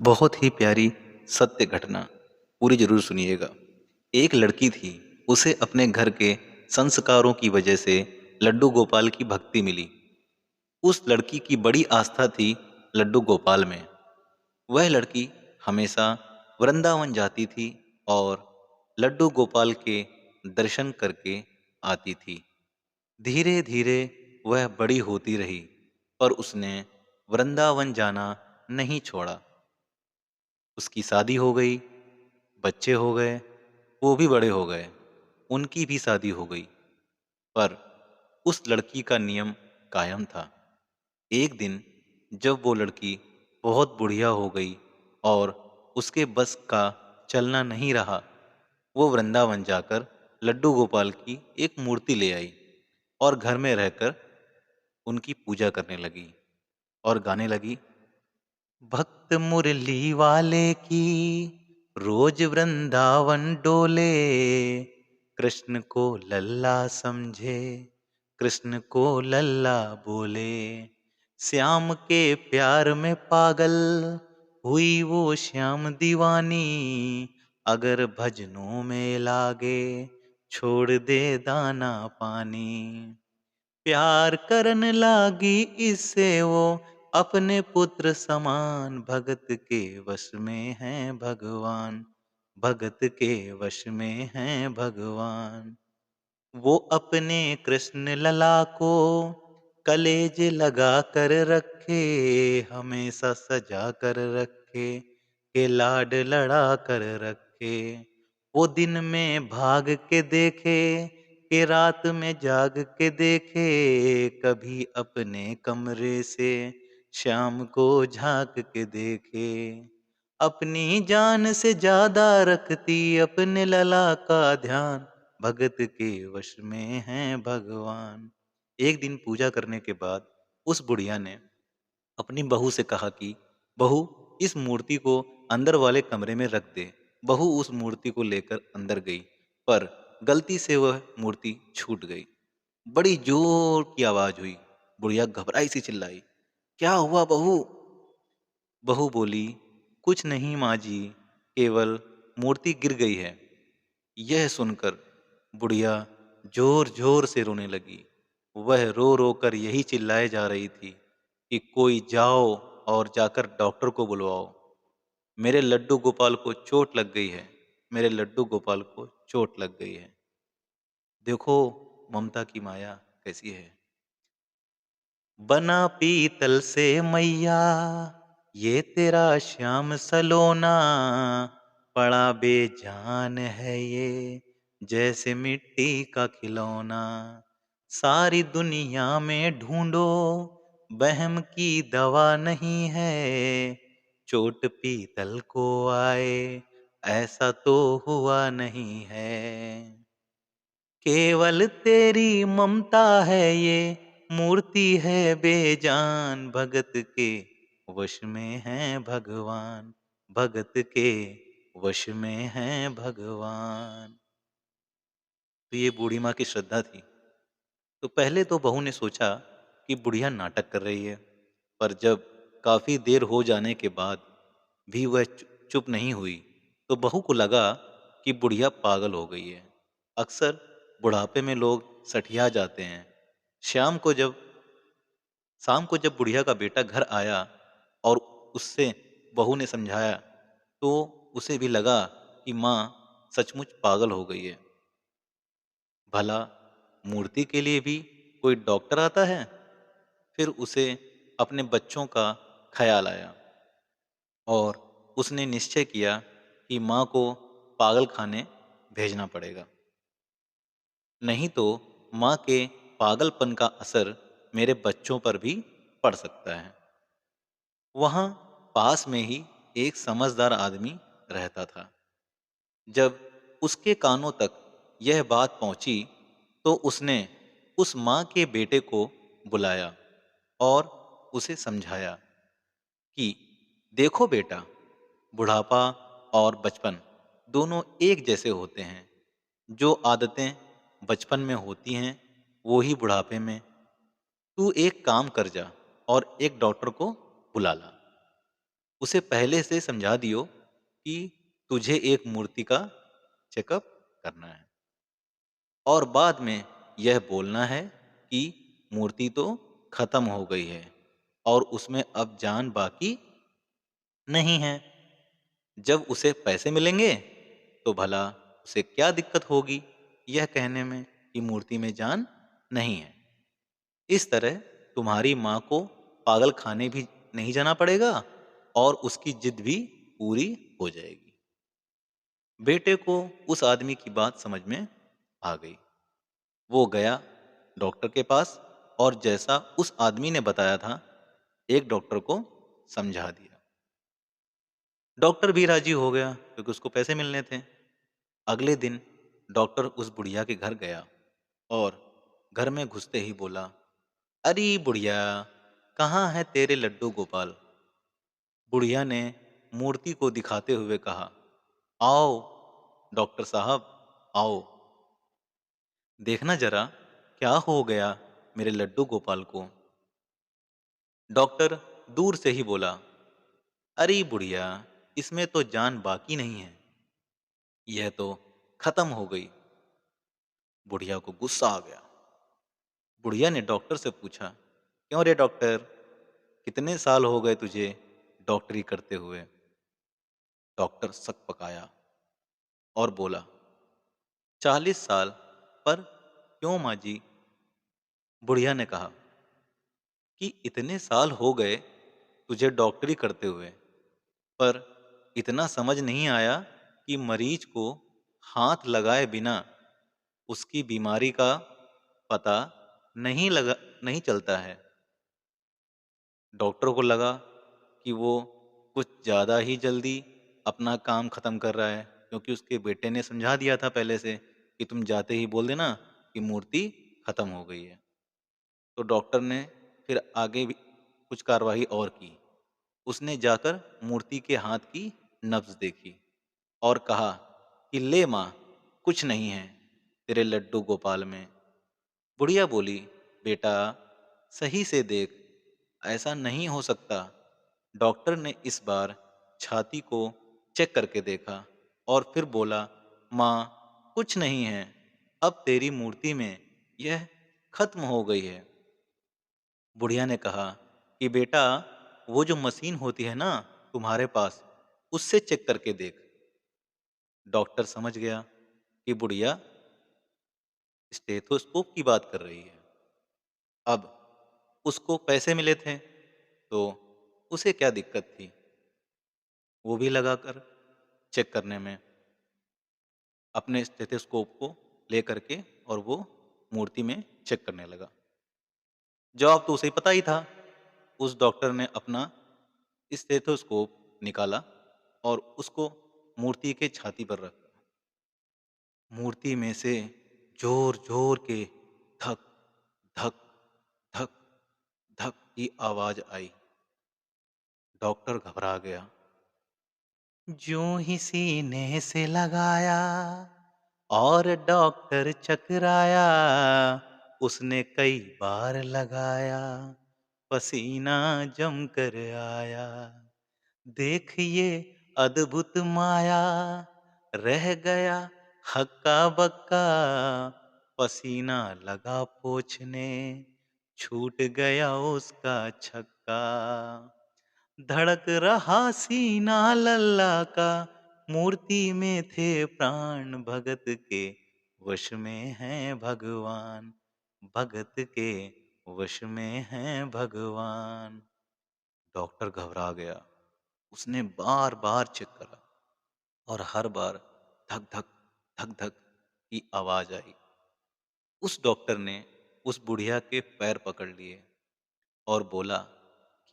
बहुत ही प्यारी सत्य घटना, पूरी ज़रूर सुनिएगा। एक लड़की थी, उसे अपने घर के संस्कारों की वजह से लड्डू गोपाल की भक्ति मिली। उस लड़की की बड़ी आस्था थी लड्डू गोपाल में। वह लड़की हमेशा वृंदावन जाती थी और लड्डू गोपाल के दर्शन करके आती थी। धीरे धीरे वह बड़ी होती रही, पर उसने वृंदावन जाना नहीं छोड़ा। उसकी शादी हो गई, बच्चे हो गए, वो भी बड़े हो गए, उनकी भी शादी हो गई। पर उस लड़की का नियम कायम था। एक दिन जब वो लड़की बहुत बुढ़िया हो गई और उसके बस का चलना नहीं रहा, वो वृंदावन जाकर लड्डू गोपाल की एक मूर्ति ले आई और घर में रहकर उनकी पूजा करने लगी और गाने लगी, भक्त मुरली वाले की रोज वृंदावन डोले, कृष्ण को लल्ला समझे, कृष्ण को लल्ला बोले, श्याम के प्यार में पागल हुई वो श्याम दीवानी, अगर भजनों में लागे छोड़ दे दाना पानी। प्यार करन लागी इससे वो अपने पुत्र समान, भगत के वश में है भगवान, भगत के वश में है भगवान। वो अपने कृष्ण लला को कलेज लगा कर रखे, हमेशा सजा कर रखे, के लाड लड़ा कर रखे। वो दिन में भाग के देखे, कि रात में जाग के देखे, कभी अपने कमरे से शाम को झांक के देखे। अपनी जान से ज्यादा रखती अपने लला का ध्यान, भगत के वश में है भगवान। एक दिन पूजा करने के बाद उस बुढ़िया ने अपनी बहू से कहा कि बहू, इस मूर्ति को अंदर वाले कमरे में रख दे। बहू उस मूर्ति को लेकर अंदर गई, पर गलती से वह मूर्ति छूट गई। बड़ी जोर की आवाज हुई। बुढ़िया घबराई सी चिल्लाई, क्या हुआ बहू? बहू बोली, कुछ नहीं माँ जी, केवल मूर्ति गिर गई है। यह सुनकर बुढ़िया जोर जोर से रोने लगी। वह रो रो कर यही चिल्लाए जा रही थी कि कोई जाओ और जाकर डॉक्टर को बुलवाओ, मेरे लड्डू गोपाल को चोट लग गई है, मेरे लड्डू गोपाल को चोट लग गई है। देखो ममता की माया कैसी है। बना पीतल से मैया ये तेरा श्याम सलोना, बड़ा बेजान है ये जैसे मिट्टी का खिलौना। सारी दुनिया में ढूंढो वहम की दवा नहीं है, चोट पीतल को आए ऐसा तो हुआ नहीं है। केवल तेरी ममता है ये मूर्ति है बेजान, भगत के वश में है भगवान, भगत के वश में है भगवान। तो ये बूढ़ी माँ की श्रद्धा थी। तो पहले तो बहू ने सोचा कि बुढ़िया नाटक कर रही है, पर जब काफी देर हो जाने के बाद भी वह चुप नहीं हुई, तो बहू को लगा कि बुढ़िया पागल हो गई है। अक्सर बुढ़ापे में लोग सठिया जाते हैं। शाम को जब शाम को जब बुढ़िया का बेटा घर आया और उससे बहू ने समझाया, तो उसे भी लगा कि माँ सचमुच पागल हो गई है। भला मूर्ति के लिए भी कोई डॉक्टर आता है? फिर उसे अपने बच्चों का ख्याल आया और उसने निश्चय किया कि माँ को पागल खाने भेजना पड़ेगा, नहीं तो माँ के पागलपन का असर मेरे बच्चों पर भी पड़ सकता है। वहाँ पास में ही एक समझदार आदमी रहता था। जब उसके कानों तक यह बात पहुंची, तो उसने उस माँ के बेटे को बुलाया और उसे समझाया कि देखो बेटा, बुढ़ापा और बचपन दोनों एक जैसे होते हैं। जो आदतें बचपन में होती हैं वो ही बुढ़ापे में। तू एक काम कर जा और एक डॉक्टर को बुला ला। उसे पहले से समझा दियो कि तुझे एक मूर्ति का चेकअप करना है और बाद में यह बोलना है कि मूर्ति तो खत्म हो गई है और उसमें अब जान बाकी नहीं है। जब उसे पैसे मिलेंगे तो भला उसे क्या दिक्कत होगी यह कहने में कि मूर्ति में जान नहीं है। इस तरह तुम्हारी माँ को पागल खाने भी नहीं जाना पड़ेगा और उसकी जिद भी पूरी हो जाएगी। बेटे को उस आदमी की बात समझ में आ गई। वो गया डॉक्टर के पास और जैसा उस आदमी ने बताया था एक डॉक्टर को समझा दिया। डॉक्टर भी राजी हो गया क्योंकि उसको पैसे मिलने थे। अगले दिन डॉक्टर उस बुढ़िया के घर गया और घर में घुसते ही बोला, अरे बुढ़िया, कहाँ है तेरे लड्डू गोपाल? बुढ़िया ने मूर्ति को दिखाते हुए कहा, आओ डॉक्टर साहब, आओ देखना जरा क्या हो गया मेरे लड्डू गोपाल को। डॉक्टर दूर से ही बोला, अरे बुढ़िया, इसमें तो जान बाकी नहीं है, यह तो खत्म हो गई। बुढ़िया को गुस्सा आ गया। बुढ़िया ने डॉक्टर से पूछा, क्यों रे डॉक्टर, कितने साल हो गए तुझे डॉक्टरी करते हुए? डॉक्टर सक पकाया और बोला, 40 साल। पर क्यों माँ जी? बुढ़िया ने कहा कि इतने साल हो गए तुझे डॉक्टरी करते हुए, पर इतना समझ नहीं आया कि मरीज को हाथ लगाए बिना उसकी बीमारी का पता नहीं चलता है। डॉक्टर को लगा कि वो कुछ ज़्यादा ही जल्दी अपना काम ख़त्म कर रहा है, क्योंकि उसके बेटे ने समझा दिया था पहले से कि तुम जाते ही बोल देना कि मूर्ति ख़त्म हो गई है। तो डॉक्टर ने फिर आगे भी कुछ कार्रवाई और की। उसने जाकर मूर्ति के हाथ की नब्ज देखी और कहा कि ले माँ, कुछ नहीं है तेरे लड्डू गोपाल में। बुढ़िया बोली, बेटा सही से देख, ऐसा नहीं हो सकता। डॉक्टर ने इस बार छाती को चेक करके देखा और फिर बोला, माँ कुछ नहीं है, अब तेरी मूर्ति में यह खत्म हो गई है। बुढ़िया ने कहा कि बेटा, वो जो मशीन होती है ना तुम्हारे पास, उससे चेक करके देख। डॉक्टर समझ गया कि बुढ़िया स्टेथोस्कोप की बात कर रही है। अब उसको पैसे मिले थे तो उसे क्या दिक्कत थी, वो भी लगाकर चेक करने में अपने स्टेथोस्कोप को ले करके, और वो मूर्ति में चेक करने लगा। जवाब तो उसे ही पता ही था। उस डॉक्टर ने अपना स्टेथोस्कोप निकाला और उसको मूर्ति के छाती पर रखा। मूर्ति में से जोर जोर के धक धक धक धक की आवाज आई। डॉक्टर घबरा गया। ज्यों ही सीने से लगाया और डॉक्टर चकराया, उसने कई बार लगाया, पसीना जम कर आया। देखिए अद्भुत माया, रह गया हक्का बक्का, पसीना लगा पोंछने, छूट गया उसका छक्का। धड़क रहा सीना लल्ला का, मूर्ति में थे प्राण भगत के, वश में हैं भगवान, भगत के वश में हैं भगवान। डॉक्टर घबरा गया। उसने बार बार चेक करा और हर बार धक धक धक धक की आवाज आई। उस डॉक्टर ने उस बुढ़िया के पैर पकड़ लिए और बोला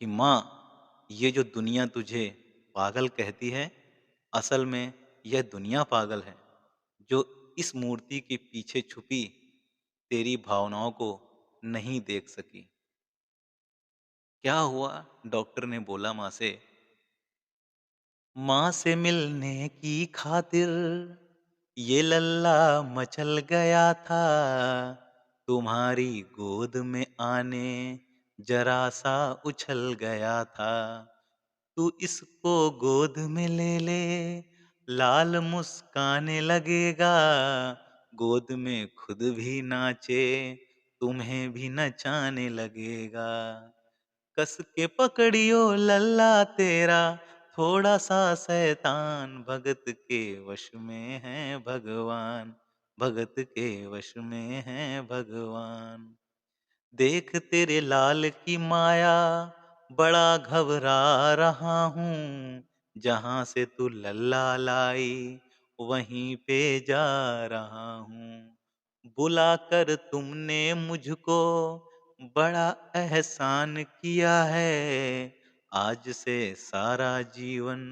कि माँ, ये जो दुनिया तुझे पागल कहती है, असल में यह दुनिया पागल है जो इस मूर्ति के पीछे छुपी तेरी भावनाओं को नहीं देख सकी। क्या हुआ? डॉक्टर ने बोला माँ से, माँ से मिलने की खातिर ये लल्ला मचल गया था, तुम्हारी गोद में आने जरा सा उछल गया था। तू इसको गोद में ले ले, लाल मुस्काने लगेगा, गोद में खुद भी नाचे, तुम्हें भी नचाने लगेगा। कस के पकड़ियो लल्ला तेरा, थोड़ा सा शैतान, भगत के वश में है भगवान, भगत के वश में है भगवान। देख तेरे लाल की माया, बड़ा घबरा रहा हूँ, जहाँ से तू लल्ला लाई, वहीं पे जा रहा हूँ। बुला कर तुमने मुझको बड़ा एहसान किया है, आज से सारा जीवन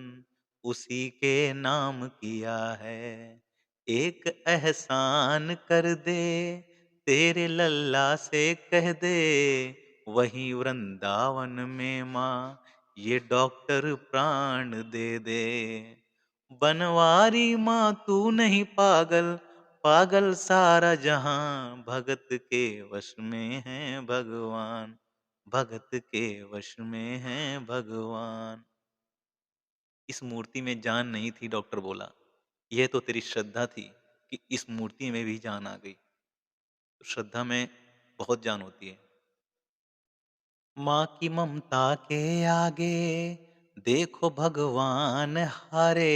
उसी के नाम किया है। एक एहसान कर दे, तेरे लल्ला से कह दे, वहीं वृंदावन में माँ ये डॉक्टर प्राण दे दे। बनवारी माँ तू नहीं पागल, पागल सारा जहां, भगत के वश में है भगवान, भगत के वश में है भगवान। इस मूर्ति में जान नहीं थी, डॉक्टर बोला, यह तो तेरी श्रद्धा थी कि इस मूर्ति में भी जान आ गई। तो श्रद्धा में बहुत जान होती है। माँ की ममता के आगे देखो भगवान हारे,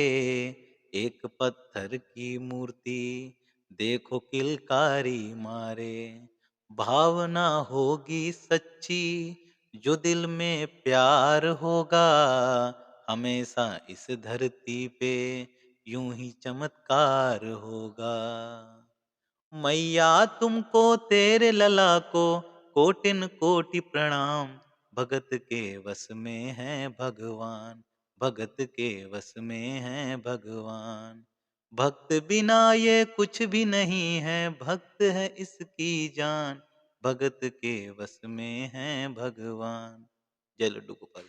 एक पत्थर की मूर्ति देखो किलकारी मारे। भावना होगी सच्ची, जो दिल में प्यार होगा, हमेशा इस धरती पे यूं ही चमत्कार होगा। मैया तुमको तेरे लला को कोटिन कोटि प्रणाम, भगत के वश में है भगवान, भगत के वश में है भगवान। भक्त बिना ये कुछ भी नहीं है, भक्त है इसकी जान, भगत के वश में है भगवान। जय लड्डू गोपाल।